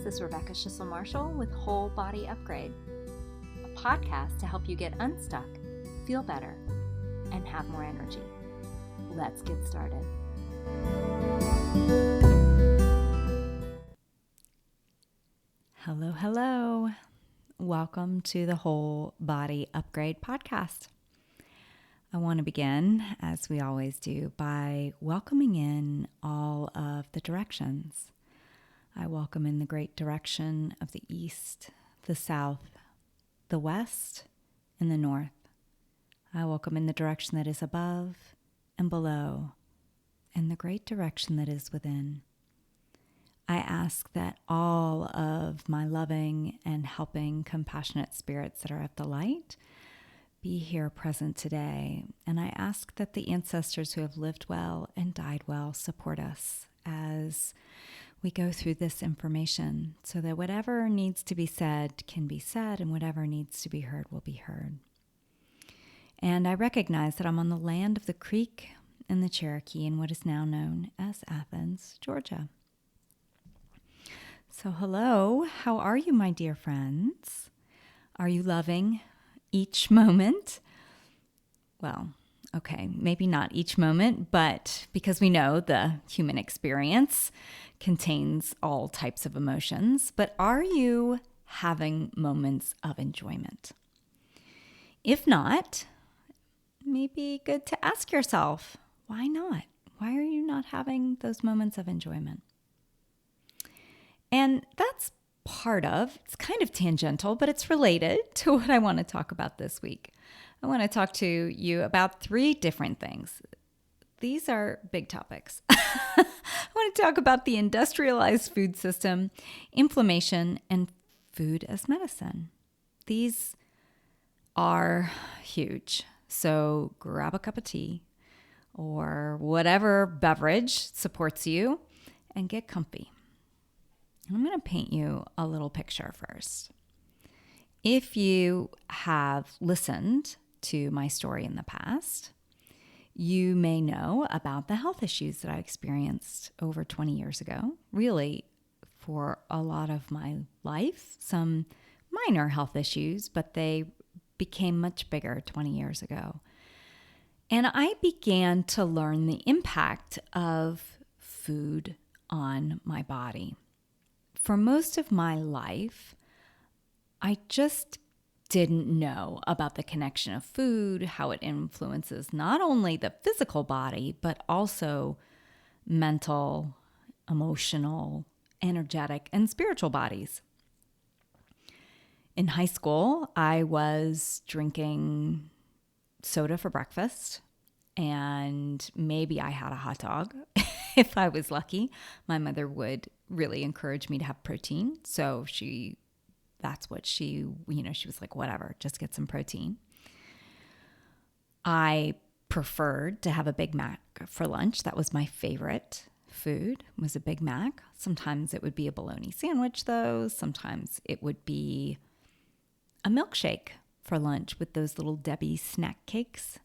is Rebecca Schissel-Marshall with Whole Body Upgrade, a podcast to help you get unstuck, feel better, and have more energy. Let's get started. Hello. Welcome to the Whole Body Upgrade podcast. I want to begin, as we always do, by welcoming in all of the directions. I welcome in the great direction of the east, the south, the west, and the north. I welcome in the direction that is above and below, and the great direction that is within. I ask that all of my loving and helping, compassionate spirits that are at the light be here present today. And I ask that the ancestors who have lived well and died well support us as we go through this information so that whatever needs to be said can be said and whatever needs to be heard will be heard. And I recognize that I'm on the land of the Creek and the Cherokee in what is now known as Athens, Georgia. So hello, how are you, my dear friends? Are you loving each moment? Well, okay, maybe not each moment, but because we know the human experience contains all types of emotions, but are you having moments of enjoyment? If not, maybe good to ask yourself, why not? Why are you not having those moments of enjoyment? And that's it's kind of tangential, but it's related to what I want to talk about this week. I want to talk to you about 3 different things. These are big topics. I want to talk about the industrialized food system, inflammation, and food as medicine. These are huge. So grab a cup of tea or whatever beverage supports you and get comfy. I'm going to paint you a little picture first. If you have listened to my story in the past, you may know about the health issues that I experienced over 20 years ago, really for a lot of my life, some minor health issues, but they became much bigger 20 years ago. And I began to learn the impact of food on my body. For most of my life, I just didn't know about the connection of food, how it influences not only the physical body, but also mental, emotional, energetic, and spiritual bodies. In high school, I was drinking soda for breakfast, and maybe I had a hot dog if I was lucky. My mother would really encourage me to have protein. So that's what she was like, whatever, just get some protein. I preferred to have a Big Mac for lunch. That was my favorite food, was a Big Mac. Sometimes it would be a bologna sandwich though. Sometimes it would be a milkshake for lunch with those little Debbie snack cakes.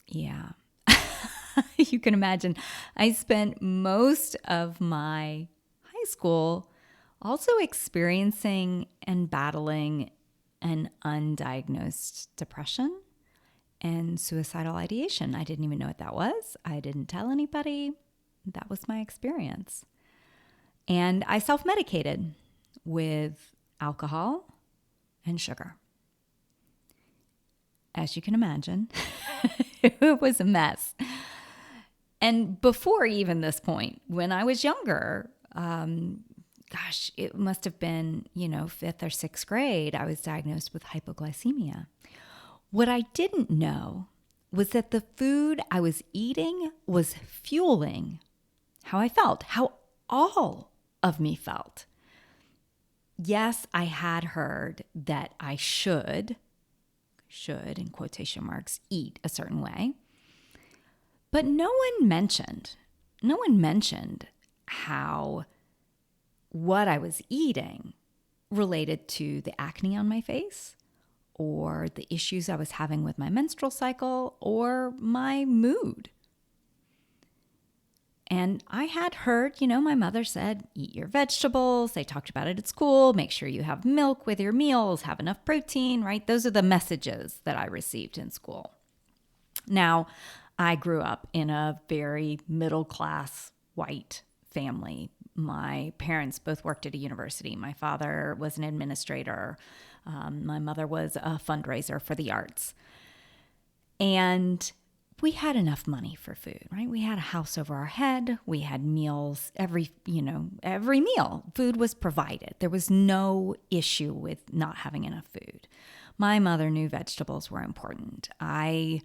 Yeah. You can imagine I spent most of my high school also experiencing and battling an undiagnosed depression and suicidal ideation. I didn't even know what that was. I didn't tell anybody. That was my experience. And I self-medicated with alcohol and sugar. As you can imagine, it was a mess. And before even this point, when I was younger, it must have been, 5th or 6th grade, I was diagnosed with hypoglycemia. What I didn't know was that the food I was eating was fueling how I felt, how all of me felt. Yes, I had heard that I should, in quotation marks, eat a certain way. But no one mentioned how what I was eating related to the acne on my face or the issues I was having with my menstrual cycle or my mood. And I had heard, my mother said, eat your vegetables. They talked about it at school. Make sure you have milk with your meals, have enough protein, right? Those are the messages that I received in school. Now, I grew up in a very middle class white family. My parents both worked at a university. My father was an administrator. My mother was a fundraiser for the arts. And we had enough money for food, right? We had a house over our head. We had meals every meal. Food was provided. There was no issue with not having enough food. My mother knew vegetables were important. I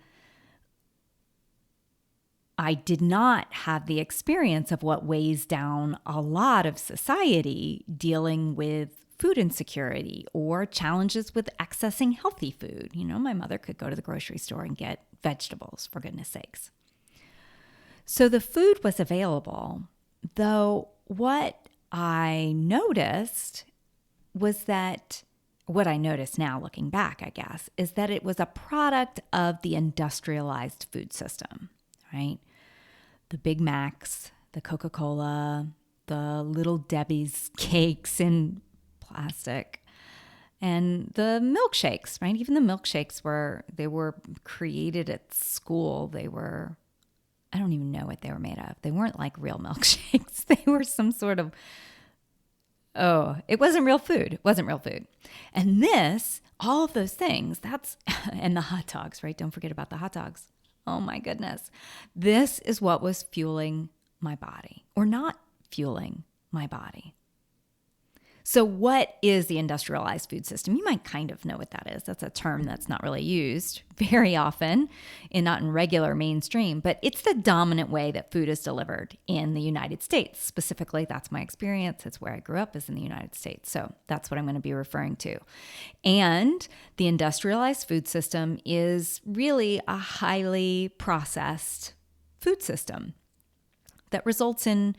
did not have the experience of what weighs down a lot of society dealing with food insecurity or challenges with accessing healthy food. My mother could go to the grocery store and get vegetables, for goodness sakes. So the food was available, though what I noticed now looking back, I guess, is that it was a product of the industrialized food system, right? The Big Macs, the Coca-Cola, the Little Debbie's cakes in plastic, and the milkshakes, right? Even the milkshakes were created at school. I don't even know what they were made of. They weren't like real milkshakes. They were some sort of, it wasn't real food. It wasn't real food. And all of those things, and the hot dogs, right? Don't forget about the hot dogs. Oh my goodness. This is what was fueling my body, or not fueling my body. So what is the industrialized food system? You might kind of know what that is. That's a term that's not really used very often, not in regular mainstream, but it's the dominant way that food is delivered in the United States. Specifically, that's my experience. It's where I grew up, is in the United States. So that's what I'm going to be referring to. And the industrialized food system is really a highly processed food system that results in,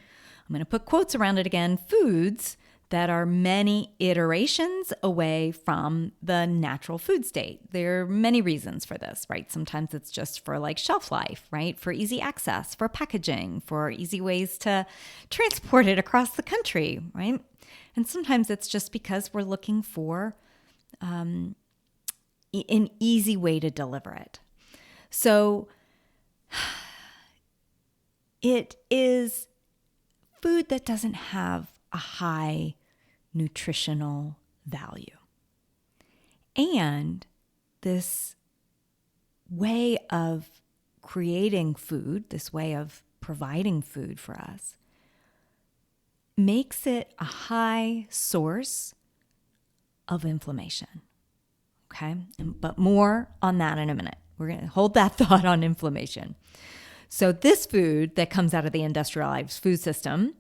I'm going to put quotes around it again, foods that are many iterations away from the natural food state. There are many reasons for this, right? Sometimes it's just for like shelf life, right? For easy access, for packaging, for easy ways to transport it across the country, right? And sometimes it's just because we're looking for an easy way to deliver it. So it is food that doesn't have a high nutritional value. And this way of creating food, this way of providing food for us, makes it a high source of inflammation. Okay? But more on that in a minute. We're going to hold that thought on inflammation. So this food that comes out of the industrialized food system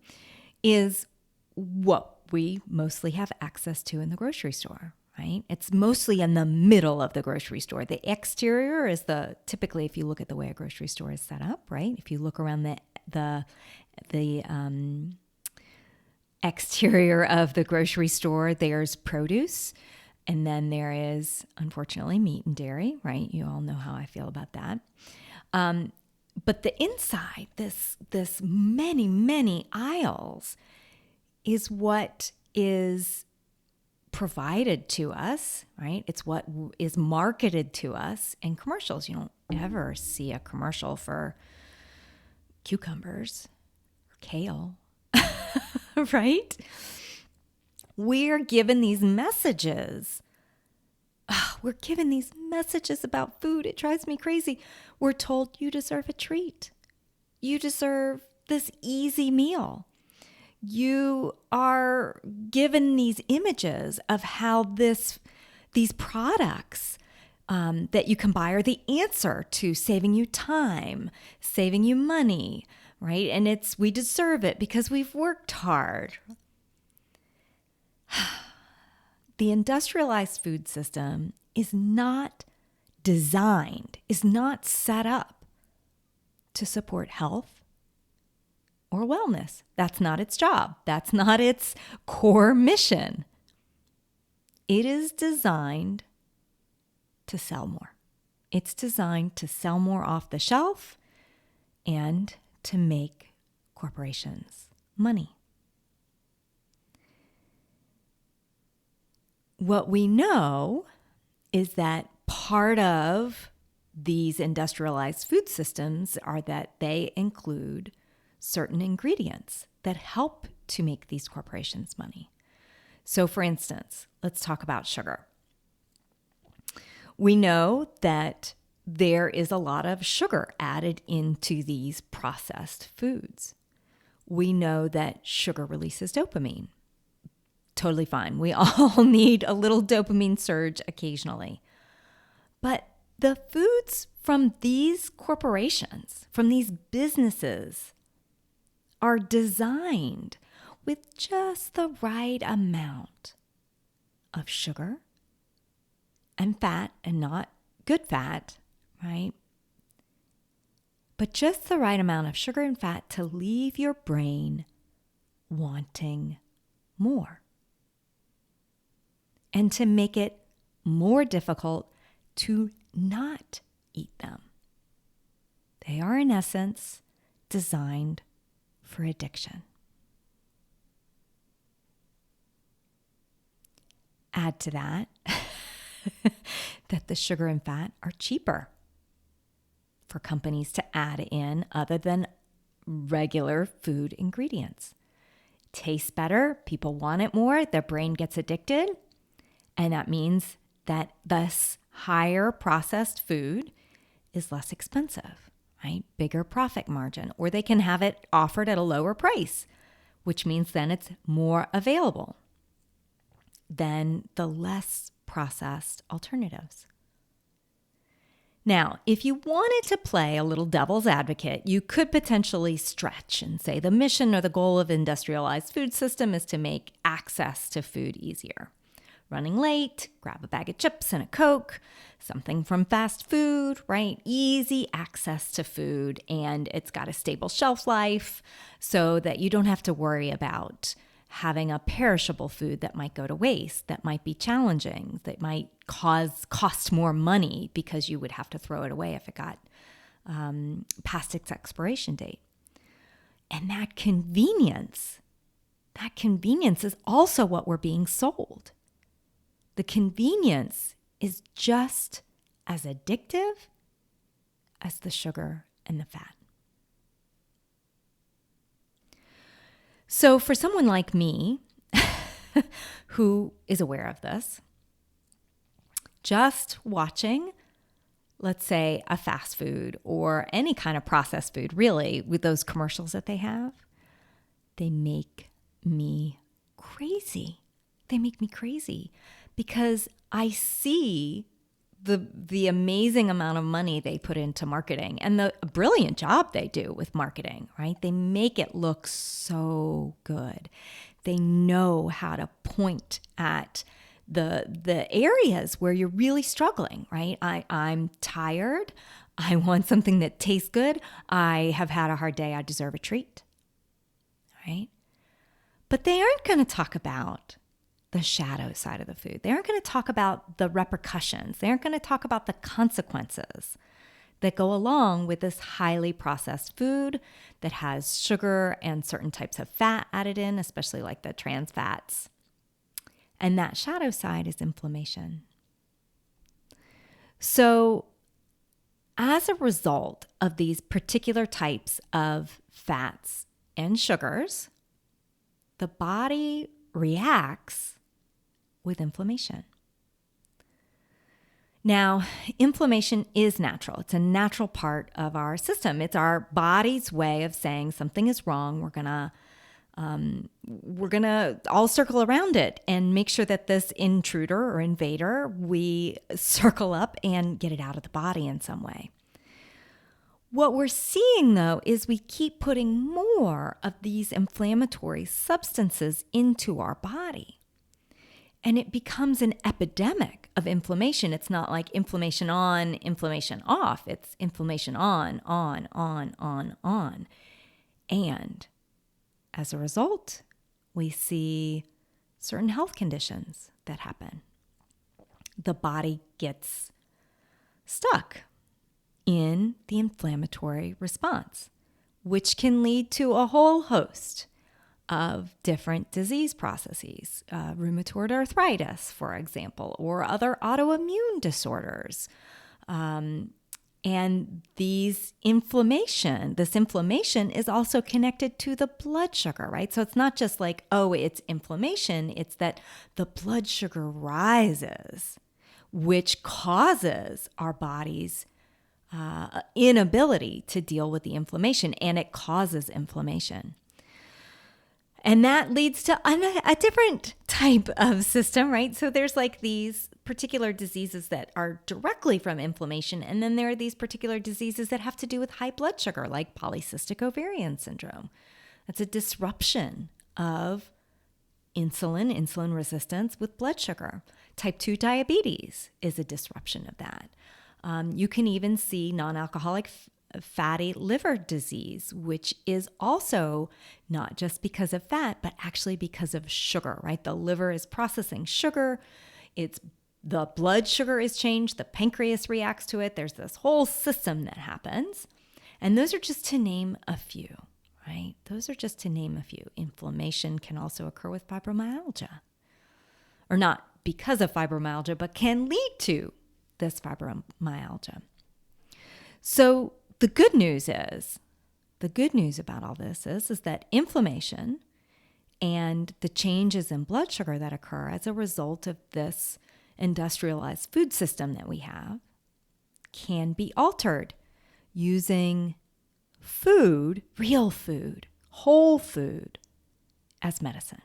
is what we mostly have access to in the grocery store, right? It's mostly in the middle of the grocery store. The exterior is typically, if you look at the way a grocery store is set up, right? If you look around the exterior of the grocery store, there's produce, and then there is, unfortunately, meat and dairy, right? You all know how I feel about that. But the inside, this many, many aisles, is what is provided to us, right? It's what is marketed to us in commercials. You don't ever see a commercial for cucumbers or kale, right? We're given these messages. We're given these messages about food. It drives me crazy. We're told you deserve a treat. You deserve this easy meal. You are given these images of how these products that you can buy are the answer to saving you time, saving you money, right? And we deserve it because we've worked hard. The industrialized food system is not set up to support health or wellness. That's not its job. That's not its core mission. It is designed to sell more. It's designed to sell more off the shelf and to make corporations money. What we know is that part of these industrialized food systems are that they include certain ingredients that help to make these corporations money. So for instance, let's talk about sugar. We know that there is a lot of sugar added into these processed foods. We know that sugar releases dopamine. Totally fine. We all need a little dopamine surge occasionally. But the foods from these corporations, from these businesses, are designed with just the right amount of sugar and fat, and not good fat, right? But just the right amount of sugar and fat to leave your brain wanting more, and to make it more difficult to not eat them. They are, in essence, designed for addiction. Add to that that the sugar and fat are cheaper for companies to add in other than regular food ingredients. Tastes better, people want it more, their brain gets addicted, and that means that this higher processed food is less expensive, right? Bigger profit margin, or they can have it offered at a lower price, which means then it's more available than the less processed alternatives. Now, if you wanted to play a little devil's advocate, you could potentially stretch and say the mission or the goal of industrialized food system is to make access to food easier. Running late, grab a bag of chips and a Coke, something from fast food, right? Easy access to food, and it's got a stable shelf life so that you don't have to worry about having a perishable food that might go to waste, that might be challenging, that might cost more money because you would have to throw it away if it got past its expiration date. And that convenience is also what we're being sold. The convenience is just as addictive as the sugar and the fat. So for someone like me, who is aware of this, just watching, let's say, a fast food or any kind of processed food, really, with those commercials that they have, they make me crazy. They make me crazy because I see the amazing amount of money they put into marketing and the brilliant job they do with marketing, right? They make it look so good. They know how to point at the areas where you're really struggling, right? I'm tired. I want something that tastes good. I have had a hard day. I deserve a treat, right? But they aren't going to talk about the shadow side of the food. They aren't going to talk about the repercussions. They aren't going to talk about the consequences that go along with this highly processed food that has sugar and certain types of fat added in, especially like the trans fats. And that shadow side is inflammation. So as a result of these particular types of fats and sugars, the body reacts with inflammation. Now, inflammation is natural. It's a natural part of our system. It's our body's way of saying something is wrong. We're gonna all circle around it and make sure that this intruder or invader, we circle up and get it out of the body in some way. What we're seeing, though, is we keep putting more of these inflammatory substances into our body. And it becomes an epidemic of inflammation. It's not like inflammation on, inflammation off. It's inflammation on. And as a result, we see certain health conditions that happen. The body gets stuck in the inflammatory response. which can lead to a whole host of different disease processes, rheumatoid arthritis, for example, or other autoimmune disorders. And this inflammation is also connected to the blood sugar, right? So it's not just like, oh, it's inflammation. It's that the blood sugar rises, which causes our body's inability to deal with the inflammation, and it causes inflammation. And that leads to a different type of system, right? So there's like these particular diseases that are directly from inflammation. And then there are these particular diseases that have to do with high blood sugar, like polycystic ovarian syndrome. That's a disruption of insulin resistance with blood sugar. Type 2 diabetes is a disruption of that. You can even see non-alcoholic fatty liver disease, which is also not just because of fat, but actually because of sugar, right? The liver is processing sugar. The blood sugar is changed. The pancreas reacts to it. There's this whole system that happens. And those are just to name a few, right? Those are just to name a few. Inflammation can also occur with fibromyalgia, or not because of fibromyalgia, but can lead to this fibromyalgia. So the good news about all this is that inflammation and the changes in blood sugar that occur as a result of this industrialized food system that we have can be altered using food, real food, whole food, as medicine.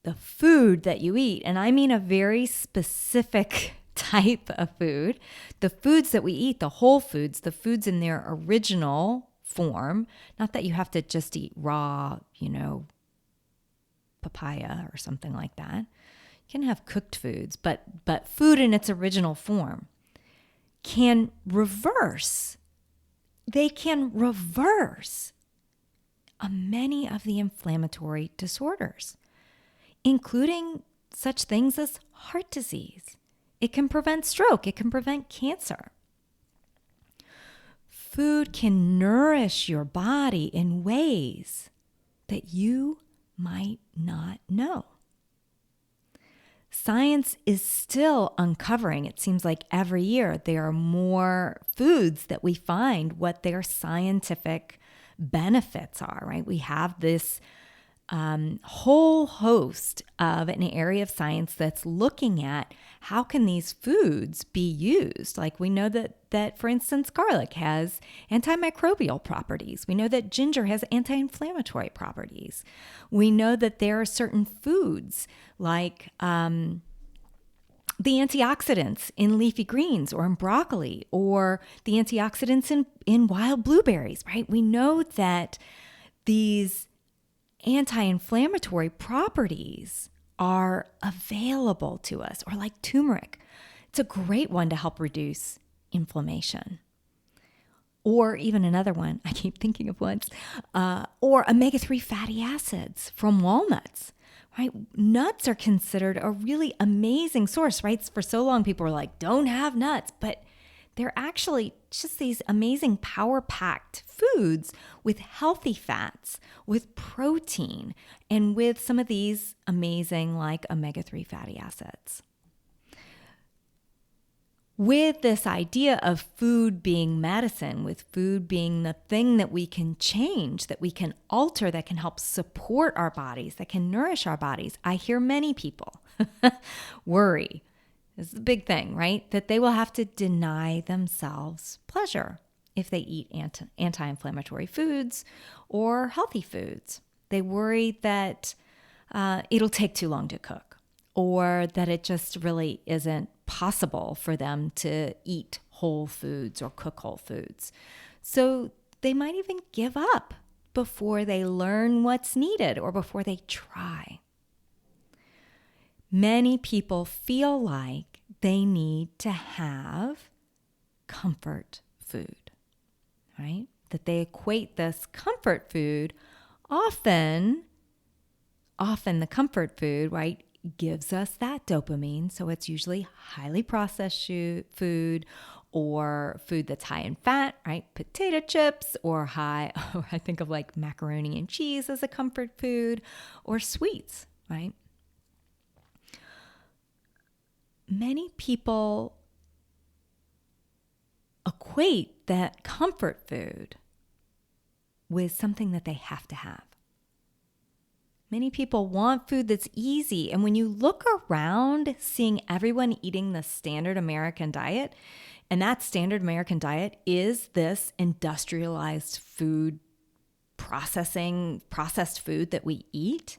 The food that you eat, and I mean a very specific type of food, the foods that we eat, the whole foods, the foods in their original form, not that you have to just eat raw, papaya or something like that. You can have cooked foods, but food in its original form can reverse. They can reverse many of the inflammatory disorders, including such things as heart disease. It can prevent stroke. It can prevent cancer. Food can nourish your body in ways that you might not know. Science is still uncovering. It seems like every year there are more foods that we find what their scientific benefits are, right? We have this whole host of an area of science that's looking at how can these foods be used. Like we know that for instance, garlic has antimicrobial properties. We know that ginger has anti-inflammatory properties. We know that there are certain foods like the antioxidants in leafy greens or in broccoli, or the antioxidants in wild blueberries, right? We know that these anti-inflammatory properties are available to us, or like turmeric. It's a great one to help reduce inflammation. Or even another one, I keep thinking of once, or omega-3 fatty acids from walnuts, right? Nuts are considered a really amazing source, right? For so long, people were like, don't have nuts, but they're actually just these amazing power-packed foods with healthy fats, with protein, and with some of these amazing like omega-3 fatty acids. With this idea of food being medicine, with food being the thing that we can change, that we can alter, that can help support our bodies, that can nourish our bodies, I hear many people worry. This is a big thing, right? That they will have to deny themselves pleasure if they eat anti-inflammatory foods or healthy foods. They worry that it'll take too long to cook, or that it just really isn't possible for them to eat whole foods or cook whole foods. So they might even give up before they learn what's needed or before they try. Many people feel like they need to have comfort food, right? That they equate this comfort food, often the comfort food, right, gives us that dopamine. So it's usually highly processed food or food that's high in fat, right? Potato chips or or I think of like macaroni and cheese as a comfort food, or sweets, right? Many people equate that comfort food with something that they have to have. Many people want food that's easy. And when you look around seeing everyone eating the standard American diet, and that standard American diet is this industrialized food processed food that we eat,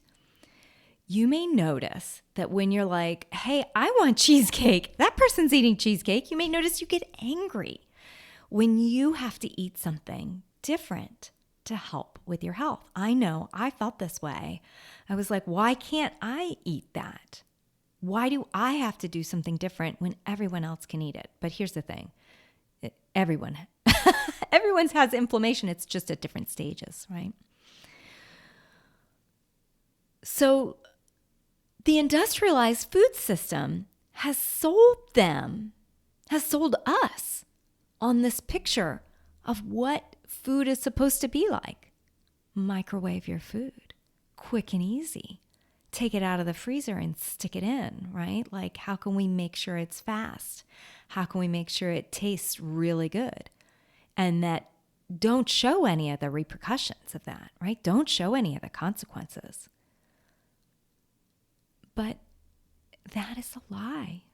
you may notice that when you're like, hey, I want cheesecake, that person's eating cheesecake, you may notice you get angry when you have to eat something different to help with your health. I know I felt this way. I was like, why can't I eat that? Why do I have to do something different when everyone else can eat it? But here's the thing. Everyone has inflammation. It's just at different stages, right? So the industrialized food system has sold us on this picture of what food is supposed to be like. Microwave your food, quick and easy. Take it out of the freezer and stick it in, right? Like, how can we make sure it's fast? How can we make sure it tastes really good? And that don't show any of the repercussions of that, right? Don't show any of the consequences. But that is a lie.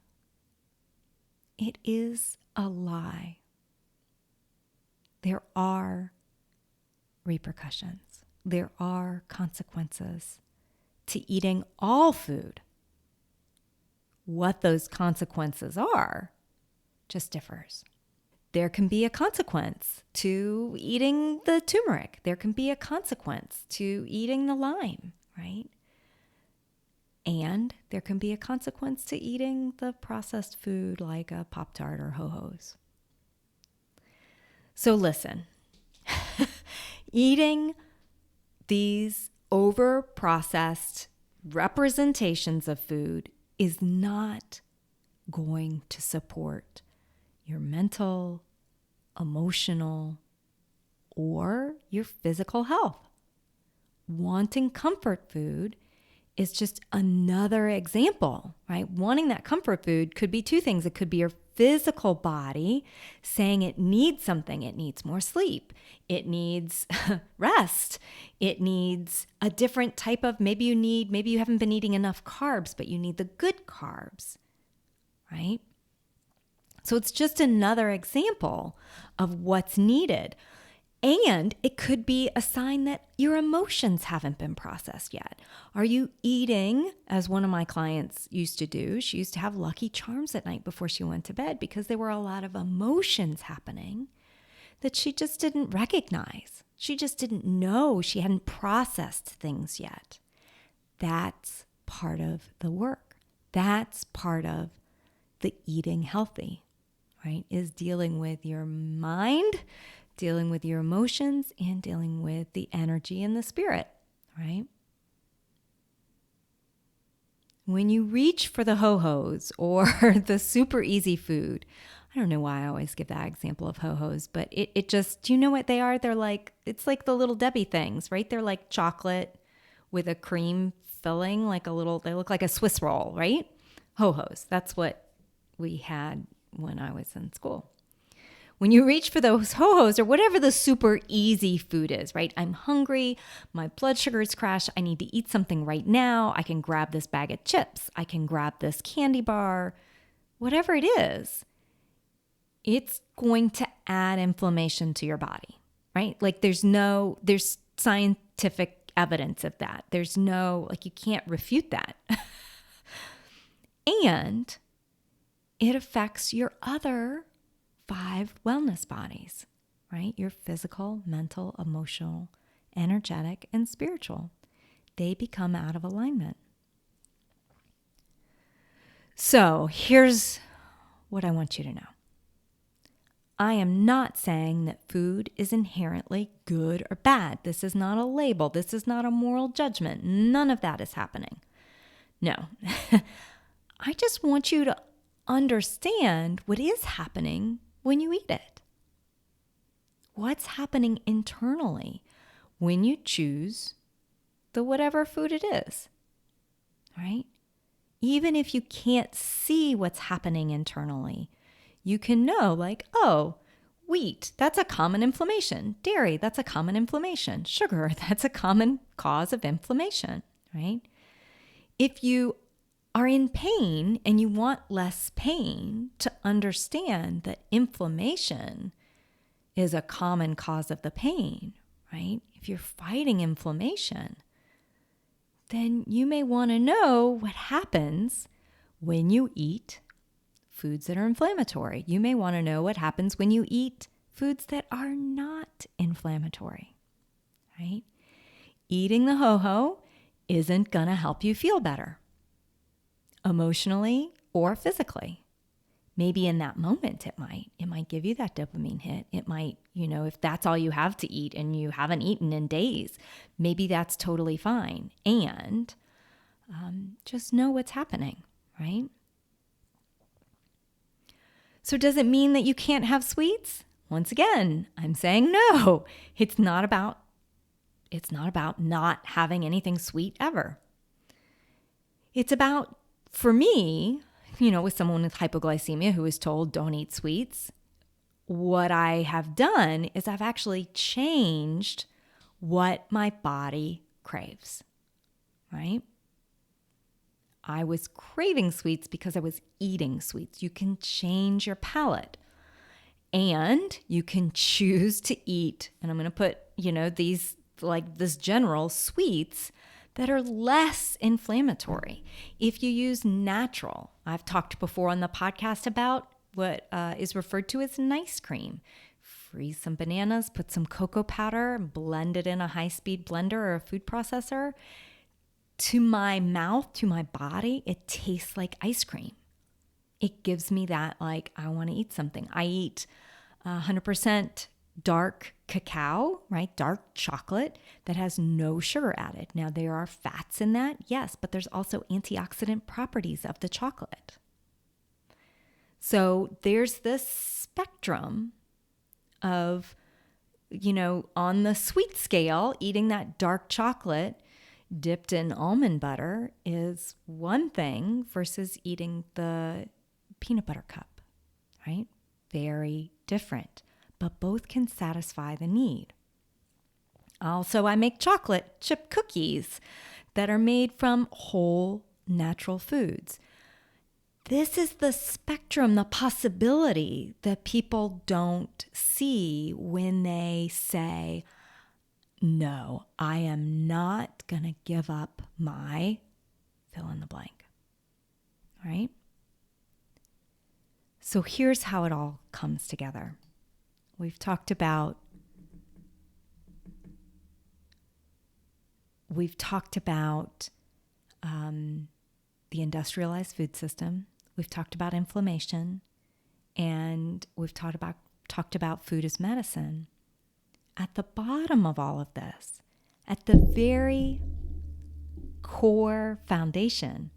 It is a lie. There are repercussions. There are consequences to eating all food. What those consequences are just differs. There can be a consequence to eating the turmeric. There can be a consequence to eating the lime, right? And there can be a consequence to eating the processed food like a Pop-Tart or Ho-Hos. So listen, eating these over-processed representations of food is not going to support your mental, emotional, or your physical health. Wanting comfort food is just another example, right? Wanting that comfort food could be two things. It could be your physical body saying it needs something. It needs more sleep. It needs rest. It needs a different type of, maybe you haven't been eating enough carbs, but you need the good carbs, right? So it's just another example of what's needed. And it could be a sign that your emotions haven't been processed yet. Are you eating, as one of my clients used to do? She used to have Lucky Charms at night before she went to bed because there were a lot of emotions happening that she just didn't recognize. She just didn't know. She hadn't processed things yet. That's part of the work. That's part of the eating healthy, right? Is dealing with your mind, dealing with your emotions, and dealing with the energy and the spirit, right? When you reach for the Ho-Hos or the super easy food, I don't know why I always give that example of Ho-Hos, but it just, do you know what they are? They're like, it's like the little Debbie things, right? They're like chocolate with a cream filling, they look like a Swiss roll, right? Ho-Hos, that's what we had when I was in school. When you reach for those Ho-Hos or whatever the super easy food is, right? I'm hungry, my blood sugar's crashed, I need to eat something right now. I can grab this bag of chips, I can grab this candy bar, whatever it is, it's going to add inflammation to your body, right? Like there's scientific evidence of that. There's you can't refute that. And it affects your other 5 wellness bodies, right? Your physical, mental, emotional, energetic, and spiritual. They become out of alignment. So here's what I want you to know. I am not saying that food is inherently good or bad. This is not a label. This is not a moral judgment. None of that is happening. No. I just want you to understand what is happening when you eat it? What's happening internally when you choose the whatever food it is, right? Even if you can't see what's happening internally, you can know like, oh, wheat, that's a common inflammation. Dairy, that's a common inflammation. Sugar, that's a common cause of inflammation, right? If you are in pain and you want less pain, to understand that inflammation is a common cause of the pain, right? If you're fighting inflammation, then you may want to know what happens when you eat foods that are inflammatory. You may want to know what happens when you eat foods that are not inflammatory, right? Eating the ho-ho isn't going to help you feel better, emotionally or physically. Maybe in that moment it might give you that dopamine hit. It might, if that's all you have to eat and you haven't eaten in days, maybe that's totally fine. And just know what's happening, right? So does it mean that you can't have sweets? Once again, I'm saying no. It's not about not having anything sweet ever. It's about, for me, with someone with hypoglycemia who is told don't eat sweets, what I have done is I've actually changed what my body craves, right? I was craving sweets because I was eating sweets. You can change your palate and you can choose to eat. And I'm going to put, these like this general sweets that are less inflammatory. If you use natural, I've talked before on the podcast about what is referred to as nice cream. Freeze some bananas, put some cocoa powder, blend it in a high-speed blender or a food processor. To my mouth, to my body, it tastes like ice cream. It gives me that, like, I want to eat something. I eat 100% dark cacao, right? Dark chocolate that has no sugar added. Now, there are fats in that, yes, but there's also antioxidant properties of the chocolate. So there's this spectrum of, on the sweet scale, eating that dark chocolate dipped in almond butter is one thing versus eating the peanut butter cup, right? Very different, but both can satisfy the need. Also, I make chocolate chip cookies that are made from whole natural foods. This is the spectrum, the possibility that people don't see when they say, no, I am not going to give up my fill in the blank, right? So here's how it all comes together. We've talked about the industrialized food system. We've talked about inflammation, and we've talked about food as medicine. At the bottom of all of this, at the very core foundation,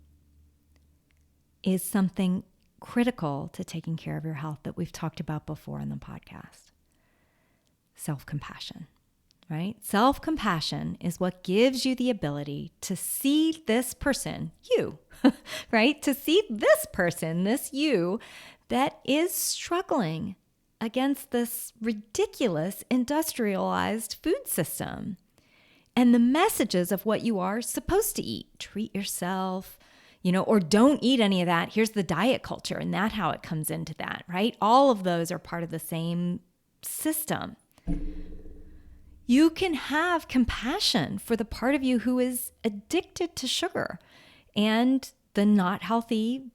is something critical to taking care of your health that we've talked about before in the podcast. Self-compassion, right? Self-compassion is what gives you the ability to see this person, you, right? To see this person, this you, that is struggling against this ridiculous industrialized food system and the messages of what you are supposed to eat. Treat yourself, or don't eat any of that. Here's the diet culture, and that's how it comes into that, right? All of those are part of the same system. You can have compassion for the part of you who is addicted to sugar and the not healthy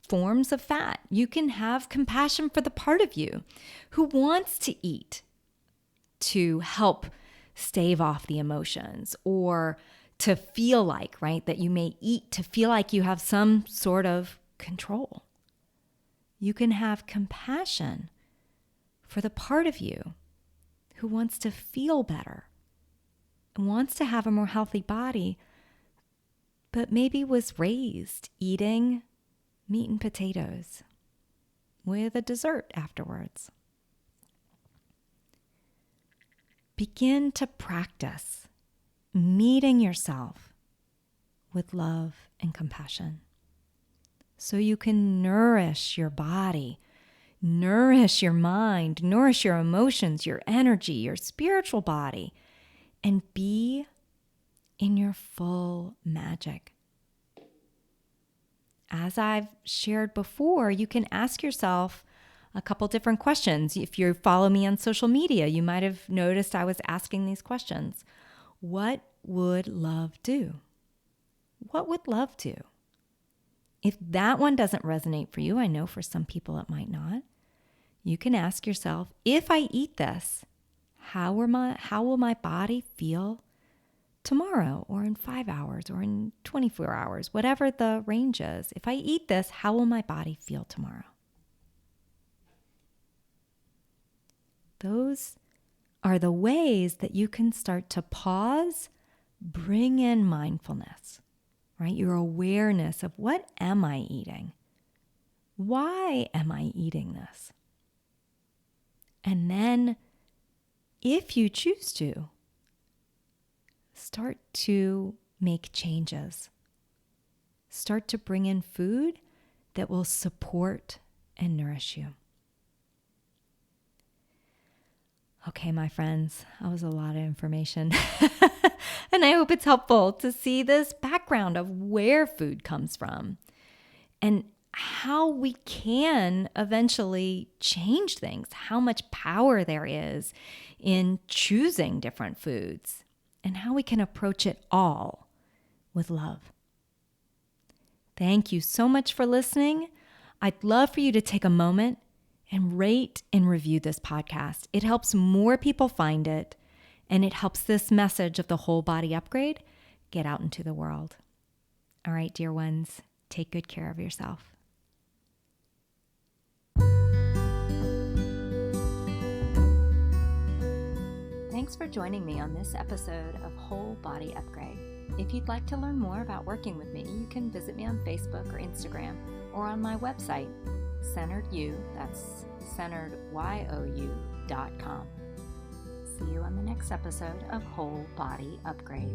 forms of fat. You can have compassion for the part of you who wants to eat to help stave off the emotions, or to feel like, right, that you may eat to feel like you have some sort of control. You can have compassion for the part of you who wants to feel better and wants to have a more healthy body, but maybe was raised eating meat and potatoes, with a dessert afterwards. Begin to practice meeting yourself with love and compassion so you can nourish your body, nourish your mind, nourish your emotions, your energy, your spiritual body, and be in your full magic. As I've shared before, you can ask yourself a couple different questions. If you follow me on social media, you might have noticed I was asking these questions. What would love do? What would love do? If that one doesn't resonate for you, I know for some people it might not, you can ask yourself, if I eat this, how will my body feel tomorrow or in 5 hours or in 24 hours, whatever the range is? If I eat this, how will my body feel tomorrow? Those are the ways that you can start to pause, bring in mindfulness, right? Your awareness of what am I eating? Why am I eating this? And then, if you choose to, start to make changes. Start to bring in food that will support and nourish you. Okay, my friends, that was a lot of information. And I hope it's helpful to see this background of where food comes from and how we can eventually change things, how much power there is in choosing different foods, and how we can approach it all with love. Thank you so much for listening. I'd love for you to take a moment and rate and review this podcast. It helps more people find it, and it helps this message of the whole body upgrade get out into the world. All right, dear ones, take good care of yourself. Thanks for joining me on this episode of Whole Body Upgrade. If you'd like to learn more about working with me, you can visit me on Facebook or Instagram or on my website, CenteredYou, that's CenteredYou.com. See you on the next episode of Whole Body Upgrade.